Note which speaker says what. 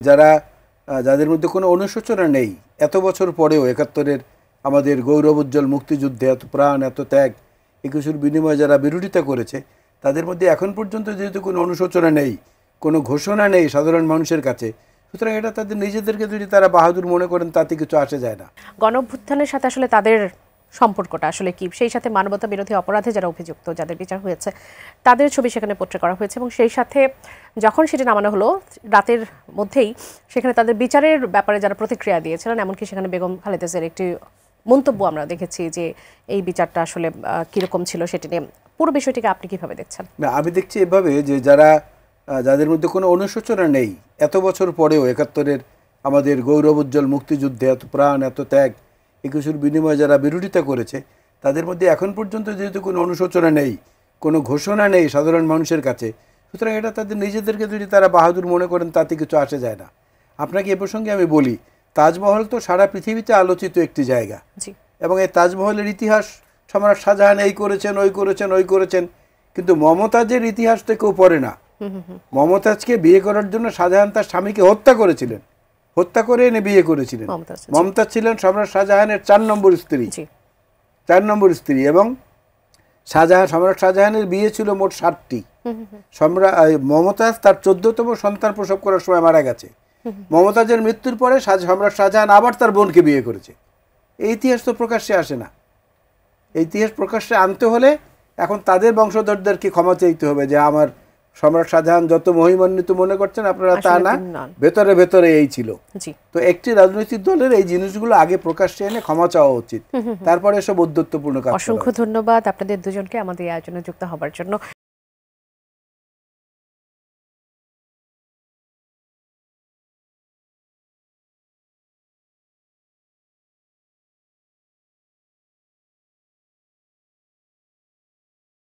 Speaker 1: যারা যাদের মধ্যে কোনো অনুশোচনা নেই, এত বছর পরেও ৭১-এর আমাদের গৌরবোজ্জ্বল মুক্তিযুদ্ধে এত প্রাণ এত ত্যাগ ২১-এর বিনিময়ে যারা বিরোধিতা করেছে, তাদের মধ্যে এখন পর্যন্ত যেহেতু কোনো অনুশোচনা নেই, কোনো ঘোষণা নেই সাধারণ মানুষের কাছে, সুতরাং এটা তাদের নিজেদেরকে যদি তারা বাহাদুর মনে করেন তাতে কিছু আসে যায় না।
Speaker 2: গণঅভ্যুত্থানের সাথে আসলে তাদের সম্পর্কটা আসলে কি, সেই সাথে মানবতা বিরোধী অপরাধে যারা অভিযুক্ত, যাদের বিচার হয়েছে, তাদের ছবি সেখানে পোট্রে করা হয়েছে এবং সেই সাথে যখন সেটি নামানো হলো রাতের মধ্যেই সেখানে তাদের বিচারের ব্যাপারে যারা প্রতিক্রিয়া দিয়েছিলেন, এমনকি সেখানে বেগম খালেদা জিয়ার একটি মন্তব্য আমরা দেখেছি যে এই বিচারটা আসলে কীরকম ছিল সেটি নিয়ে। পুরো বিষয়টিকে আপনি কীভাবে দেখছেন?
Speaker 1: না, আমি দেখছি এভাবে যে যাদের মধ্যে কোনো অনুশোচনা নেই, এত বছর পরেও ৭১-এর আমাদের গৌরবোজ্জ্বল মুক্তিযুদ্ধে এত প্রাণ এত ত্যাগ ২১-এর বিনিময়ে যারা বিরোধিতা করেছে, তাদের মধ্যে এখন পর্যন্ত যেহেতু কোনো অনুশোচনা নেই, কোনো ঘোষণা নেই সাধারণ মানুষের কাছে, সুতরাং এটা তাদের নিজেদেরকে যদি তারা বাহাদুর মনে করেন তাতে কিছু আসে যায় না। আপনাকে এ প্রসঙ্গে আমি বলি, তাজমহল তো সারা পৃথিবীতে আলোচিত একটি জায়গা, এবং এই তাজমহলের ইতিহাস সম্রাট শাহজাহান এই করেছেন ওই করেছেন ওই করেছেন, কিন্তু মমতাজের ইতিহাস তো কেউ পড়ে না। মমতাজকে বিয়ে করার জন্য শাহজাহান তার স্বামীকে হত্যা করেছিলেন, হত্যা করে এনে বিয়ে করেছিলেন। মমতাজ ছিলেন সম্রাট শাহজাহানের ৪ নম্বর স্ত্রী, এবং সম্রাট শাহজাহানের বিয়ে ছিল মোট ৭টি। মমতাজ তার ১৪তম সন্তান প্রসব করার সময় মারা গেছে। মমতাজের মৃত্যুর পরে সম্রাট শাহজাহান আবার তার বোনকে বিয়ে করেছে। এই ইতিহাস তো প্রকাশ্যে আসে না। এই ইতিহাস প্রকাশ্যে আনতে হলে এখন তাদের বংশধরদেরকে ক্ষমা চাইতে হবে যে আমার সম্রাট শাহজাহান যত মহিমান্বিত মনে করছেন আপনারা তা না, ভেতরে ভেতরে এই ছিল। তো একটি রাজনৈতিক দলের এই জিনিসগুলো আগে প্রকাশ্যে এনে ক্ষমা চাওয়া উচিত, তারপরে এসব উদ্ধত্তপূর্ণ কাজ।
Speaker 2: অসংখ্য ধন্যবাদ আপনাদের দুজনকে আমাদের এই আয়োজনে যুক্ত হবার জন্য।